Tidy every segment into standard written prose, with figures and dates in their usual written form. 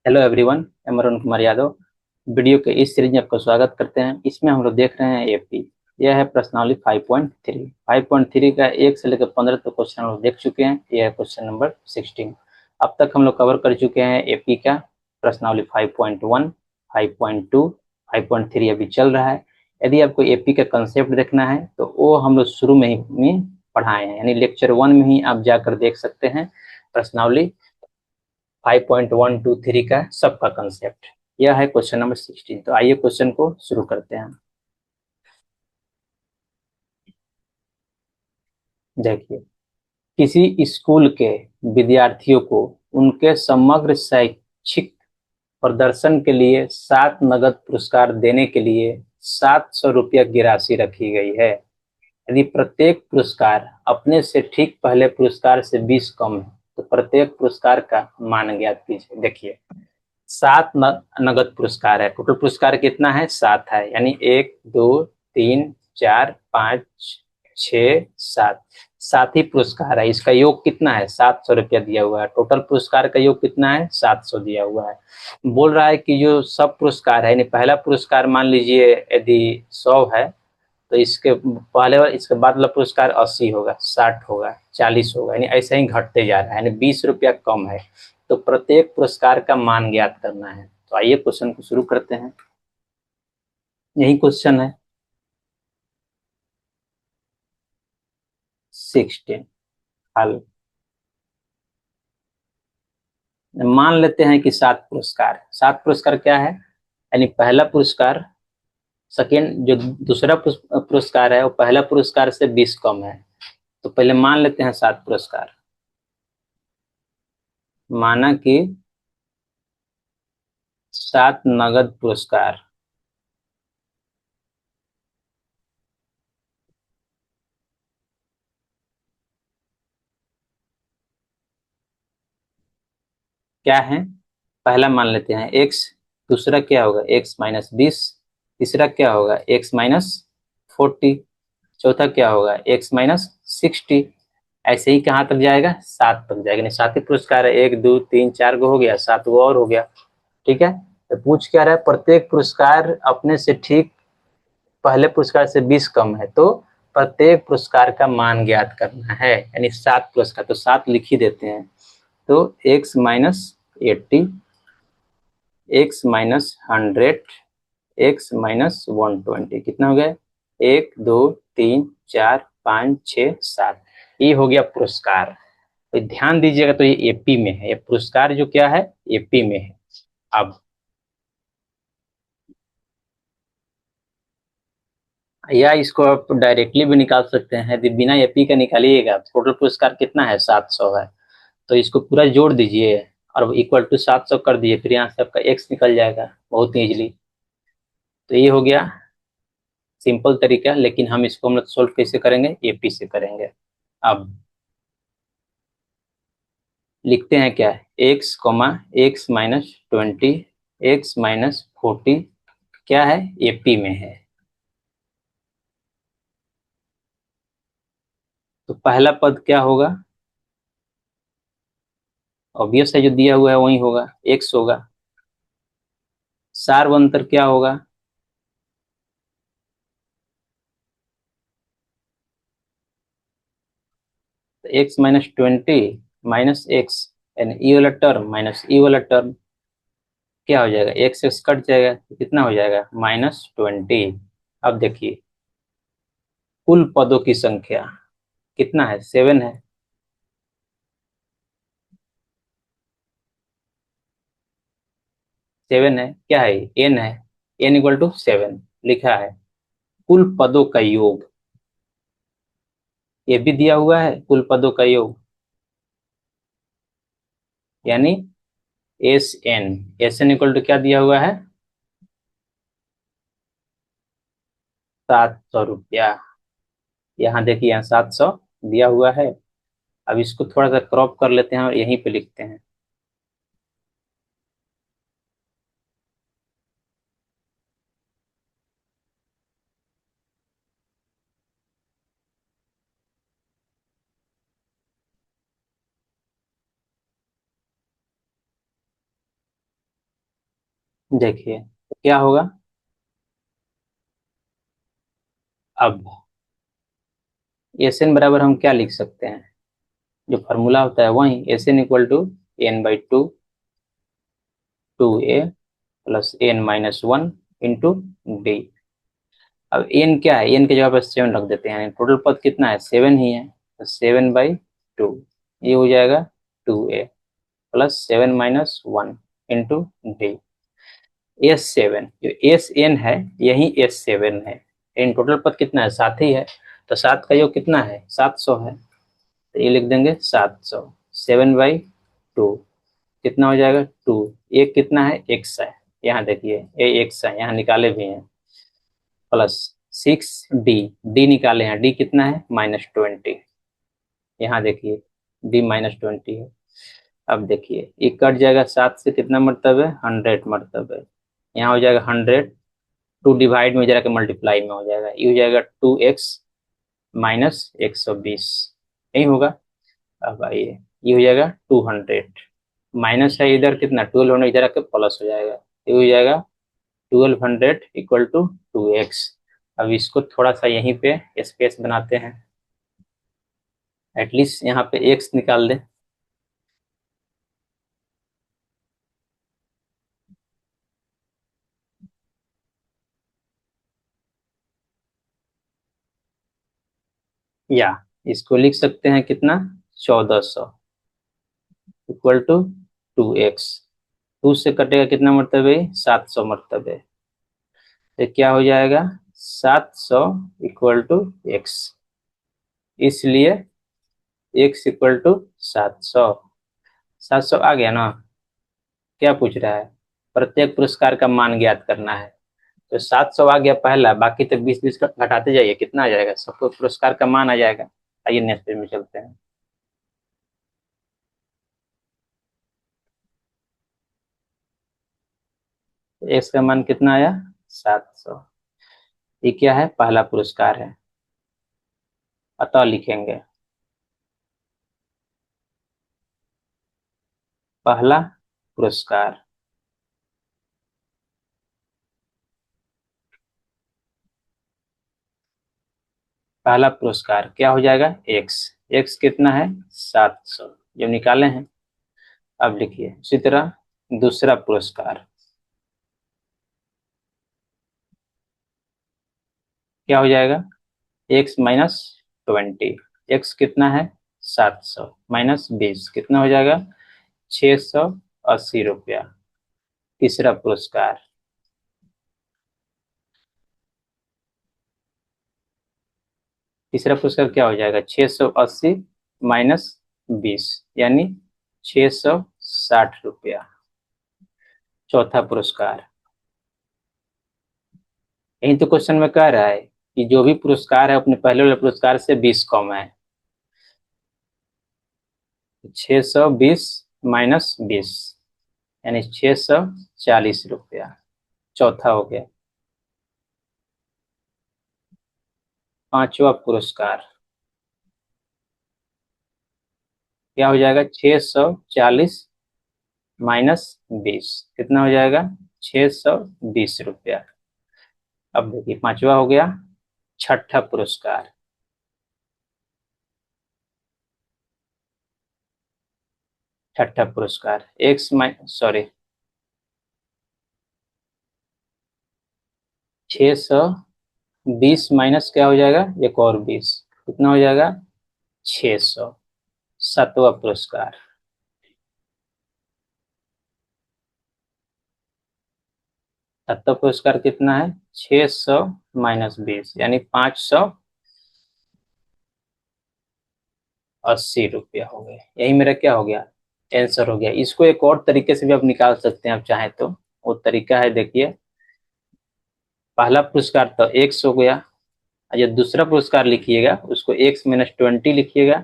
Hello everyone, मैं Arun Kumar Yadav. Video के इस सीरीज में आपका स्वागत करते हैं। इसमें हम लोग देख रहे हैं एपी। यह है प्रश्नावली 5.3। 5.3 का 1 से लेकर 15 तक क्वेश्चन हम लोग देख चुके हैं। यह है क्वेश्चन नंबर 16। अब तक हम लोग कवर कर चुके हैं एपी का प्रश्नावली 5.1, 5.2, 5.3 अभी चल रहा है। यदि आपको एपी का कंसेप्ट देखना है तो वो हम लोग शुरू में पढ़ाए हैं, यानी लेक्चर 1 में ही आप जाकर देख सकते हैं। प्रश्नावली 5.1, 2, 3 का सबका कंसेप्ट। यह है क्वेश्चन नंबर 16। तो आइए क्वेश्चन को शुरू करते हैं। देखिए, किसी स्कूल के विद्यार्थियों को उनके समग्र शैक्षिक प्रदर्शन के लिए 7 नगद पुरस्कार देने के लिए 700 रुपया की राशि रखी गई है। यदि प्रत्येक पुरस्कार अपने से ठीक पहले पुरस्कार से 20 कम है तो प्रत्येक पुरस्कार का मान ज्ञात कीजिए। देखिए, 7 नगद पुरस्कार है। टोटल पुरस्कार कितना है? 7 है, यानी 1, 2, 3, 4, 5, 6, 7। 7 ही पुरस्कार है। इसका योग कितना है? 700 रुपया दिया हुआ है। टोटल पुरस्कार का योग कितना है? 700 दिया हुआ है। बोल रहा है कि जो सब पुरस्कार है, यानी पहला पुरस्कार मान लीजिए यदि 100 है तो इसके पहले और इसके बाद वाला पुरस्कार 80 होगा, 60 होगा, 40 होगा, यानी ऐसे ही घटते जा रहा है, यानी 20 रुपया कम है। तो प्रत्येक पुरस्कार का मान ज्ञात करना है। तो आइए क्वेश्चन को शुरू करते हैं। यही क्वेश्चन है 16। हल मान लेते हैं कि 7 पुरस्कार क्या है, यानी पहला पुरस्कार, सेकेंड जो दूसरा पुरस्कार है वो पहला पुरस्कार से 20 कम है। तो पहले मान लेते हैं 7 पुरस्कार। माना कि 7 नगद पुरस्कार क्या है? पहला मान लेते हैं एक्स, दूसरा क्या होगा? x-20, तीसरा क्या होगा? x-40, चौथा क्या होगा? x-60। ऐसे ही कहाँ तक जाएगा? 7 तक जाएगा। नहीं, 7 ही पुरस्कार है। 1, 2, 3, 4 गो हो गया, 7 गो और हो गया। ठीक है। तो पूछ क्या रहा है? प्रत्येक पुरस्कार अपने से ठीक पहले पुरस्कार से 20 कम है तो प्रत्येक पुरस्कार का मान ज्ञात करना है, यानी 7 पुरस्कार। तो 7 लिख ही देते हैं। तो x-80, x-100, x-120 कितना हो गया? 1, 2, 3, 4, 5, 6, 7। ये हो गया पुरस्कार। तो ध्यान दीजिएगा, तो ये एपी में है। ये पुरस्कार जो क्या है? एपी में है। अब या इसको आप डायरेक्टली भी निकाल सकते हैं। यदि बिना एपी का निकालिएगा, टोटल पुरस्कार कितना है? 700 है। तो इसको पूरा जोड़ दीजिए और इक्वल टू 700 कर दीजिए, फिर यहाँ से आपका एक्स निकल जाएगा बहुत इजीली। तो ये हो गया सिंपल तरीका। लेकिन हम इसको हम लोग सोल्व कैसे करेंगे? एपी से करेंगे। अब लिखते हैं क्या? x, x-20, x-40 क्या है? एपी में है। तो पहला पद क्या होगा? ऑब्वियस है, जो दिया हुआ है वही होगा, x होगा। सारवंतर क्या होगा? तो x-20 माइनस एक्स, यानी ई वाला टर्म माइनस ई वाला टर्म क्या हो जाएगा? एक्स एक्स कट जाएगा तो कितना हो जाएगा? -20। अब देखिए, कुल पदों की संख्या कितना है? 7 है। 7 है, क्या है? n है। n इक्वल टू 7 लिखा है। कुल पदों का योग, ये भी दिया हुआ है, कुल पदों का योग, यानी एस एन इक्वल टू क्या दिया हुआ है? 700 रुपया। यहाँ देखिए, यहाँ 700 दिया हुआ है। अब इसको थोड़ा सा क्रॉप कर लेते हैं और यहीं पे लिखते हैं। देखिए तो क्या होगा अब, एस एन बराबर हम क्या लिख सकते हैं, जो फॉर्मूला होता है वही, S N equal to n/2 2a plus n-1 into D. अब n क्या है, n की जगह पर 7 रख देते हैं, टोटल पद कितना है 7 ही है, तो 7/2 ये हो जाएगा 2a plus 7-1 into D. S7 जो Sn है यही S7 है, इन टोटल पद कितना है 7 ही है, तो 7 का योग कितना है 700 है, तो ये लिख देंगे 700। 7/2 कितना हो जाएगा 2, एक कितना है x है, यहाँ देखिए ये x है, यहाँ निकाले भी हैं, प्लस 6d, d निकाले हैं, d कितना है -20, यहाँ देखिए d -20 है। अब देखिए ये कट जाएगा, 7 से कितना मरतब है 100 मरतब है, यहाँ हो जाएगा 100, 2 डिवाइड में जरा के मल्टीप्लाई में हो जाएगा, ये हो जाएगा 2x माइनस 120, यही होगा। अब आइए ये हो जाएगा 200, माइनस है इधर कितना 1200, इधर आके प्लस हो जाएगा, ये हो जाएगा 1200 इक्वल टू 2x। अब इसको थोड़ा सा यहीं पे स्पेस बनाते हैं, एटलीस्ट यहाँ पे x निकाल दें। या इसको लिख सकते हैं कितना 1400 इक्वल टू 2x, 2 से कटेगा कितना मरतबे 700 मरतबे, तो क्या हो जाएगा 700 इक्वल टू x, इसलिए x इक्वल टू 700। 700 आ गया ना, क्या पूछ रहा है, प्रत्येक पुरस्कार का मान ज्ञात करना है, तो 700 आ गया पहला, बाकी तो 20-20 का घटाते जाइए, कितना आ जाएगा सबको पुरस्कार का मान आ जाएगा। आइए नेक्स्ट पेज में चलते हैं। एक्स का मान कितना आया 700, ये क्या है पहला पुरस्कार है, अतः लिखेंगे पहला पुरस्कार, पहला पुरस्कार क्या हो जाएगा एक्स, एक्स कितना है 700 जो निकाले हैं। अब लिखिए उसी तरह दूसरा पुरस्कार क्या हो जाएगा एक्स माइनस 20, एक्स कितना है 700 माइनस 20 कितना हो जाएगा 680 रुपया। तीसरा पुरस्कार, तीसरा पुरस्कार क्या हो जाएगा 680 माइनस 20 यानी 660 रुपया। चौथा पुरस्कार, यही तो क्वेश्चन में कह रहा है कि जो भी पुरस्कार है अपने पहले वाले पुरस्कार से 20 कम है, 620 माइनस 20 यानी 640 रुपया। चौथा हो गया। पांचवा पुरस्कार क्या हो जाएगा 640 माइनस 20 कितना हो जाएगा 620 रुपया। अब देखिए पांचवा हो गया। छठा पुरस्कार, छठा पुरस्कार एक्स सॉरी 620 माइनस क्या हो जाएगा एक और 20 कितना हो जाएगा 600। सातवां पुरस्कार, सातवां पुरस्कार कितना है 600 माइनस 20 यानी 580 रुपया हो गए। यही मेरा क्या हो गया आंसर हो गया। इसको एक और तरीके से भी आप निकाल सकते हैं आप चाहें तो, वो तरीका है देखिए, पहला पुरस्कार तो एक्स हो गया, जो दूसरा पुरस्कार लिखिएगा उसको x-20 लिखिएगा,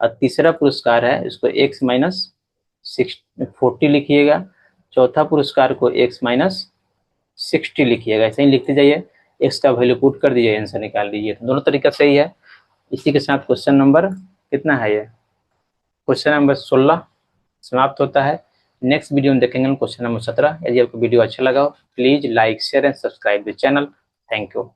और तीसरा पुरस्कार है उसको x-40 लिखिएगा, चौथा पुरस्कार को x-60 लिखिएगा, ऐसे ही लिखते जाइए, x का वैल्यू पुट कर दीजिए आंसर निकाल लीजिए। तो दोनों तरीका सही है। इसी के साथ क्वेश्चन नंबर कितना है ये, क्वेश्चन नंबर 16 समाप्त होता है। नेक्स्ट वीडियो में देखेंगे क्वेश्चन नंबर 17। यदि आपको वीडियो अच्छा लगा हो please like share and subscribe the channel. Thank you.